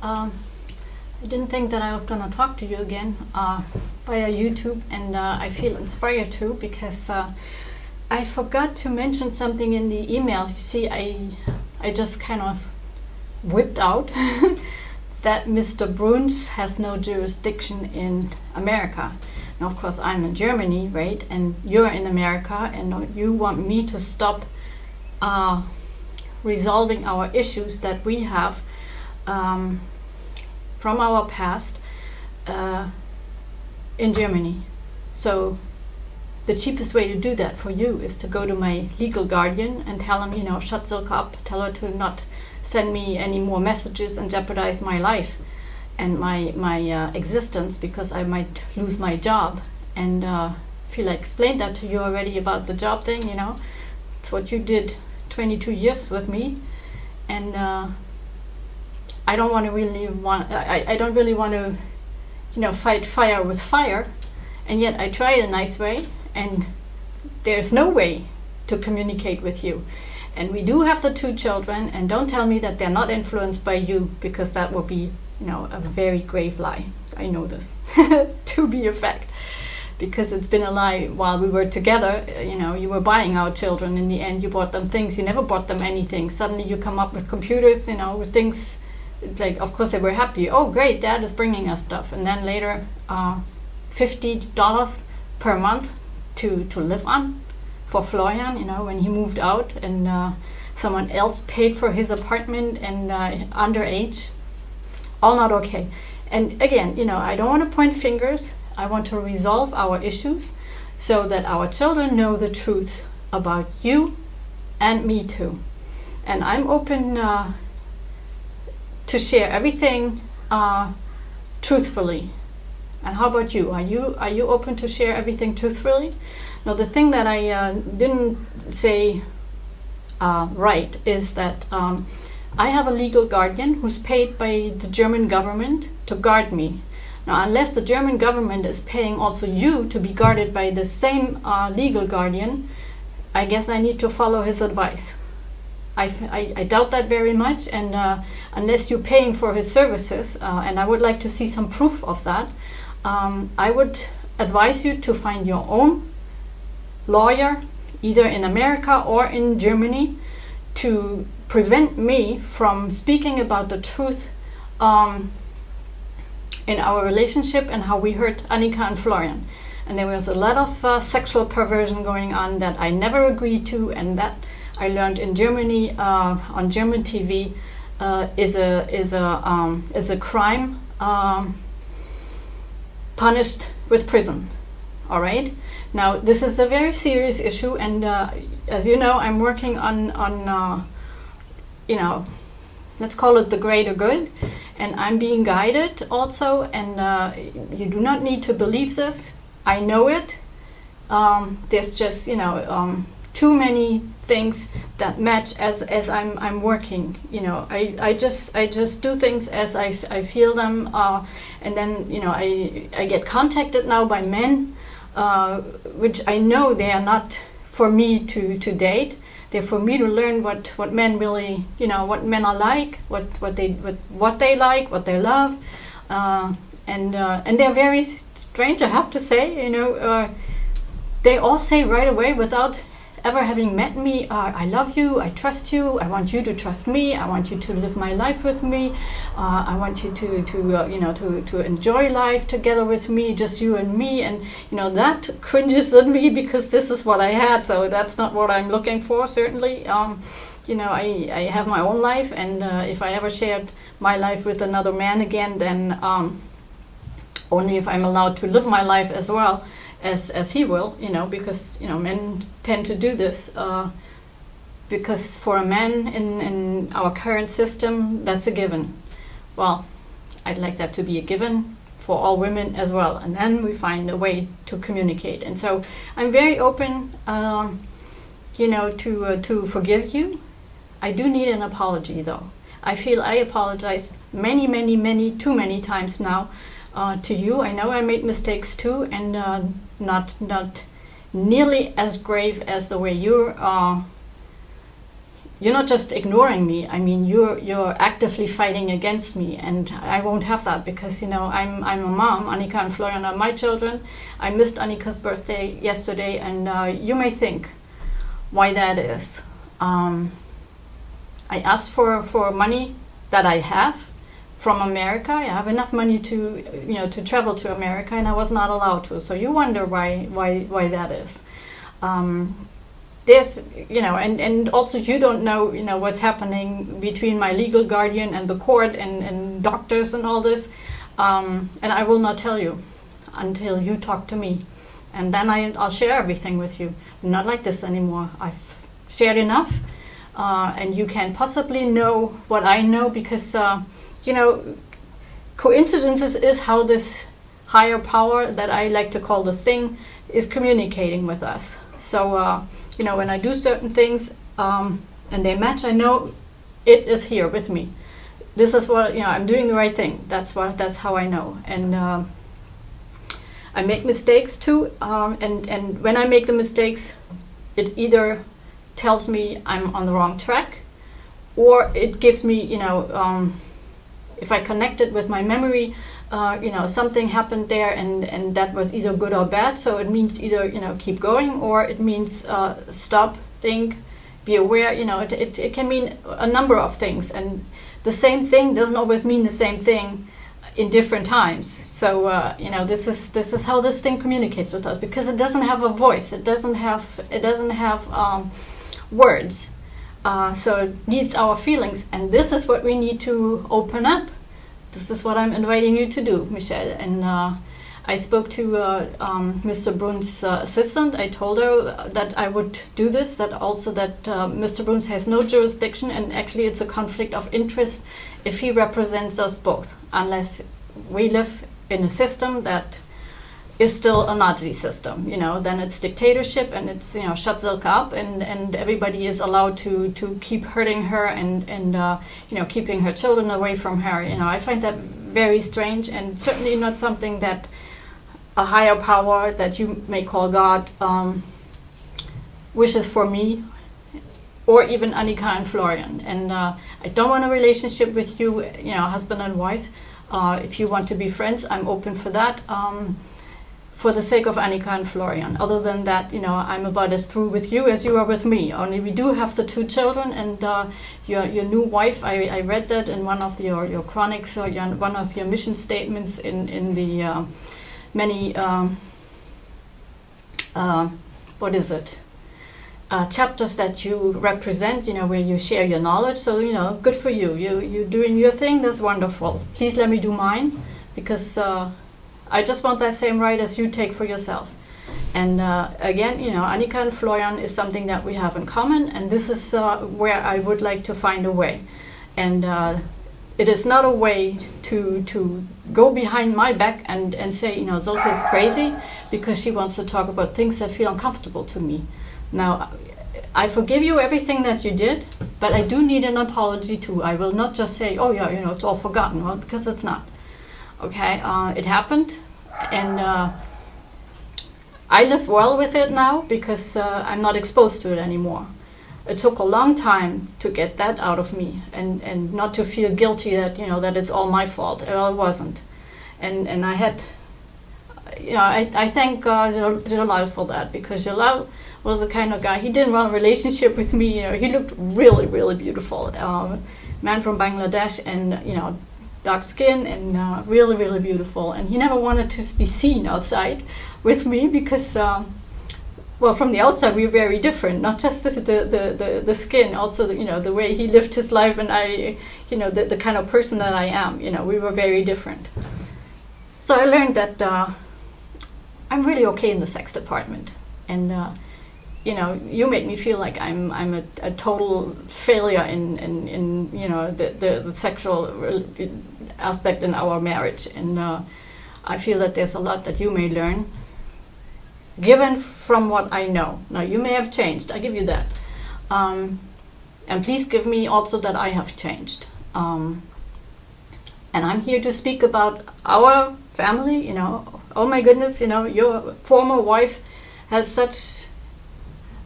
I didn't think that I was gonna talk to you again via YouTube, and I feel inspired to, because I forgot to mention something in the email. You see, I just kind of whipped out that Mr. Bruns has no jurisdiction in America. Now, of course, I'm in Germany, right? And you're in America, and you want me to stop resolving our issues that we have from our past in Germany. So the cheapest way to do that for you is to go to my legal guardian and tell him, you know, shut Silke up, tell her to not send me any more messages and jeopardize my life and my existence, because I might lose my job. And feel I explained that to you already about the job thing, you know. It's what you did 22 years with me, and I don't really want to, you know, fight fire with fire, and yet I try it a nice way, and there's no way to communicate with you. And we do have the 2 children, and don't tell me that they're not influenced by you, because that will be, you know, a very grave lie. I know this to be a fact, because it's been a lie while we were together. You know, you were buying our children. In the end, you bought them things. You never bought them anything. Suddenly you come up with computers, you know, with things. Like, of course they were happy. Oh, great, Dad is bringing us stuff. And then later, $50 per month to live on for Florian, you know, when he moved out, and someone else paid for his apartment, and underage. All not okay. And again, you know, I don't want to point fingers. I want to resolve our issues so that our children know the truth about you and me too. And I'm open to share everything truthfully. And how about you? Are you open to share everything truthfully? Now, the thing that I didn't say right is that I have a legal guardian who's paid by the German government to guard me. Now, unless the German government is paying also you to be guarded by the same legal guardian, I guess I need to follow his advice. I doubt that very much, and unless you're paying for his services, and I would like to see some proof of that, I would advise you to find your own lawyer, either in America or in Germany, to prevent me from speaking about the truth in our relationship and how we hurt Annika and Florian. And there was a lot of sexual perversion going on that I never agreed to, and that I learned in Germany on German TV is a crime punished with prison. All right. Now, this is a very serious issue, and as you know, I'm working on you know, let's call it the greater good, and I'm being guided also, and you do not need to believe this. I know it. There's just, you know, too many things that match as I'm working. You know, I just do things as I feel them, and then, you know, I get contacted now by men, which I know they are not for me to date. They're for me to learn what men really, you know, what men are like, what they like, what they love, and they're very strange, I have to say. You know, they all say right away, without ever having met me, I love you, I trust you, I want you to trust me, I want you to live my life with me, I want you to you know, to enjoy life together with me, just you and me. And you know, that cringes at me, because this is what I had, so that's not what I'm looking for, certainly. You know, I have my own life, and if I ever shared my life with another man again, then only if I'm allowed to live my life as well as he will, you know, because, you know, men tend to do this, because for a man in our current system, that's a given. Well, I'd like that to be a given for all women as well, and then we find a way to communicate. And so I'm very open, you know, to forgive you. I do need an apology, though. I feel I apologized many, too many times now to you. I know I made mistakes too, and not nearly as grave as the way you're not just ignoring me. I mean, you're actively fighting against me, and I won't have that because, you know, I'm a mom. Annika and Florian are my children. I missed Annika's birthday yesterday, and you may think why that is. I asked for money that I have from America. I have enough money to, you know, to travel to America, and I was not allowed to. So you wonder why that is. There's, you know, and also you don't know, you know, what's happening between my legal guardian and the court and doctors and all this. And I will not tell you until you talk to me. And then I'll share everything with you. Not like this anymore. I've shared enough. And you can possibly know what I know because, you know, coincidences is how this higher power that I like to call the thing is communicating with us. So, you know, when I do certain things and they match, I know it is here with me. This is what, you know, I'm doing the right thing. That's how I know. And I make mistakes too. And when I make the mistakes, it either tells me I'm on the wrong track, or it gives me, you know, if I connect it with my memory, you know, something happened there and that was either good or bad. So it means either, you know, keep going, or it means stop, think, be aware. You know, it can mean a number of things, and the same thing doesn't always mean the same thing in different times. So you know, this is how this thing communicates with us, because it doesn't have a voice. It doesn't have words. So it needs our feelings, and this is what we need to open up. This is what I'm inviting you to do, Michelle. And I spoke to Mr. Bruns' assistant. I told her that I would do this, that Mr. Bruns has no jurisdiction, and actually it's a conflict of interest if he represents us both, unless we live in a system that is still a Nazi system, you know, then it's dictatorship, and it's, you know, shut Silke up, and everybody is allowed to keep hurting her and you know, keeping her children away from her. You know, I find that very strange, and certainly not something that a higher power that you may call God wishes for me, or even Annika and Florian. And I don't want a relationship with you, you know, husband and wife. If you want to be friends, I'm open for that. For the sake of Annika and Florian. Other than that, you know, I'm about as through with you as you are with me. Only we do have the 2 children, and your new wife, I read that in one of your chronics, or one of your mission statements in the many, what is it? Chapters that you represent, you know, where you share your knowledge. So, you know, good for you. You're doing your thing. That's wonderful. Please let me do mine, because I just want that same right as you take for yourself. And again, you know, Annika and Florian is something that we have in common, and this is where I would like to find a way. And it is not a way to go behind my back and say, you know, Silke is crazy because she wants to talk about things that feel uncomfortable to me. Now, I forgive you everything that you did, but I do need an apology too. I will not just say, oh yeah, you know, it's all forgotten. Well, because it's not. Okay, it happened, and I live well with it now because I'm not exposed to it anymore. It took a long time to get that out of me, and not to feel guilty that, you know, that it's all my fault. Well, it wasn't, and I had, you know, I thank Jalal for that, because Jalal was the kind of guy, he didn't want a relationship with me. You know, he looked really, really beautiful, man from Bangladesh, and, you know, dark skin, and really, really beautiful. And he never wanted to be seen outside with me because, well, from the outside we were very different. Not just the skin, also you know, the way he lived his life, and I, you know, the kind of person that I am. You know, we were very different. So I learned that I'm really okay in the sex department, and you know, you make me feel like I'm a total failure in you know, the sexual aspect in our marriage, and I feel that there's a lot that you may learn, given from what I know. Now, you may have changed, I give you that, and please give me also that I have changed, and I'm here to speak about our family. You know, oh my goodness, you know, your former wife has such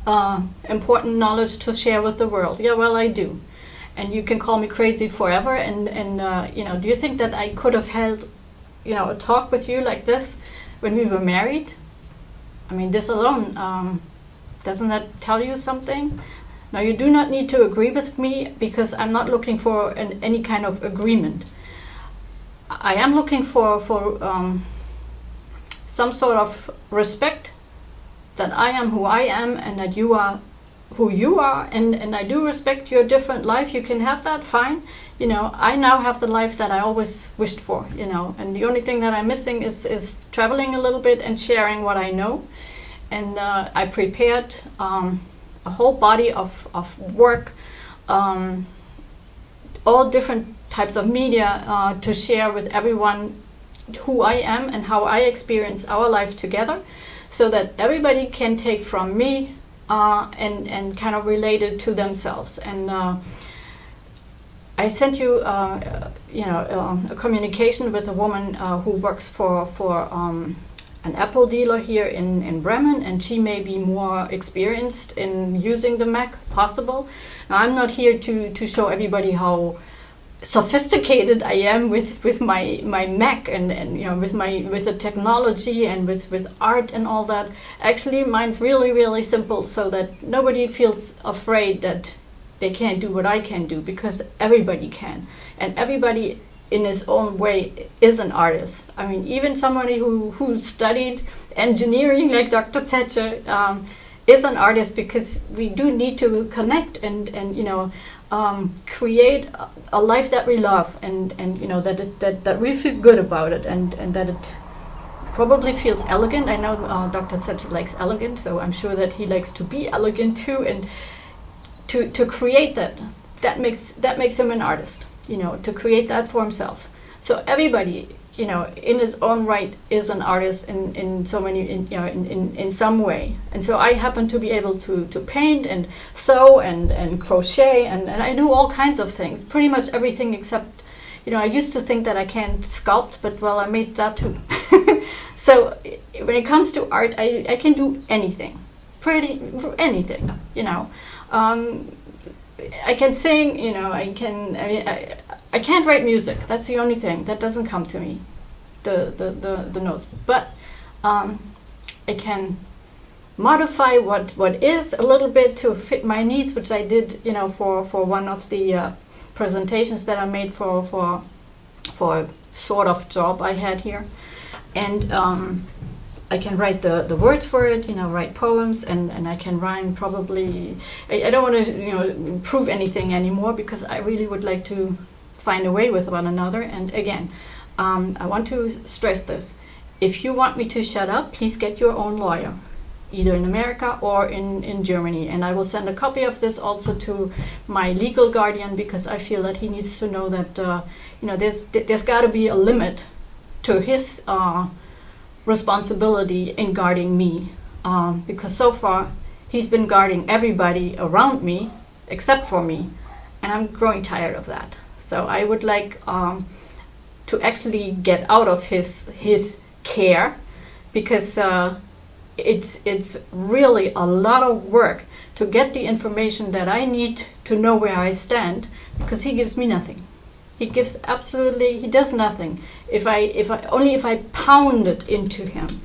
important knowledge to share with the world. Yeah, well, I do. And you can call me crazy forever. And you know, do you think that I could have held, you know, a talk with you like this when we were married? I mean, this alone, doesn't that tell you something? Now, you do not need to agree with me, because I'm not looking for any kind of agreement. I am looking for some sort of respect, that I am who I am and that you are who you are, and I do respect your different life. You can have that, fine. You know, I now have the life that I always wished for, you know, and the only thing that I'm missing is traveling a little bit and sharing what I know. And I prepared a whole body of work, all different types of media to share with everyone who I am and how I experience our life together, so that everybody can take from me and kind of relate it to themselves. And I sent you, you know, a communication with a woman who works for an Apple dealer here in Bremen, and she may be more experienced in using the Mac, possible. Now, I'm not here to show everybody how sophisticated I am with my Mac and you know, with the technology and with art and all that. Actually, mine's really simple, so that nobody feels afraid that they can't do what I can do, because everybody can, and everybody in his own way is an artist. I mean, even somebody who studied engineering like Dr. Zetsche is an artist, because we do need to connect and you know, create a life that we love, and you know, that we feel good about it, and that it probably feels elegant. I know Dr. Zetsche likes elegant, so I'm sure that he likes to be elegant too, and to create that makes him an artist, you know, to create that for himself. So everybody, you know, in his own right is an artist in so many, you know, in some way. And so I happen to be able to paint and sew and crochet, and I do all kinds of things, pretty much everything except, you know, I used to think that I can't sculpt, but well, I made that too. So when it comes to art, I can do anything, pretty anything, you know. I can sing, you know, I can't write music. That's the only thing that doesn't come to me, the notes. But I can modify what is a little bit to fit my needs, which I did, you know, for one of the presentations that I made for a sort of job I had here, and I can write the words for it, you know, write poems, and I can rhyme probably. I don't want to, you know, prove anything anymore, because I really would like to find a way with one another. And again, I want to stress this. If you want me to shut up, please get your own lawyer, either in America or in Germany. And I will send a copy of this also to my legal guardian, because I feel that he needs to know that, you know, there's got to be a limit to his responsibility in guarding me, because so far he's been guarding everybody around me except for me, and I'm growing tired of that. So I would like to actually get out of his care, because it's really a lot of work to get the information that I need to know where I stand, because he gives me nothing. He does nothing. If I pound it into him.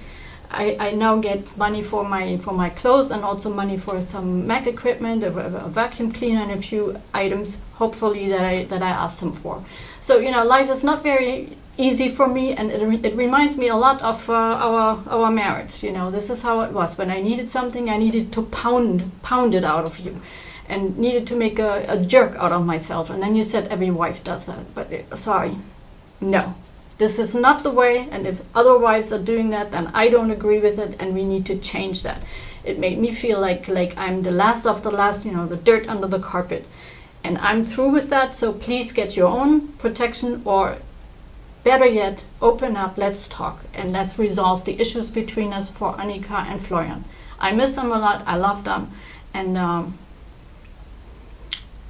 I now get money for my clothes, and also money for some Mac equipment, a vacuum cleaner, and a few items, hopefully, that I asked him for. So, you know, life is not very easy for me, and it reminds me a lot of our marriage. You know, this is how it was. When I needed something, I needed to pound it out of you, and needed to make a jerk out of myself. And then you said every wife does that. But sorry, no. This is not the way, and if other wives are doing that, then I don't agree with it, and we need to change that. It made me feel like I'm the last of the last, you know, the dirt under the carpet. And I'm through with that, so please get your own protection, or better yet, open up, let's talk, and let's resolve the issues between us for Annika and Florian. I miss them a lot, I love them, and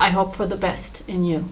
I hope for the best in you.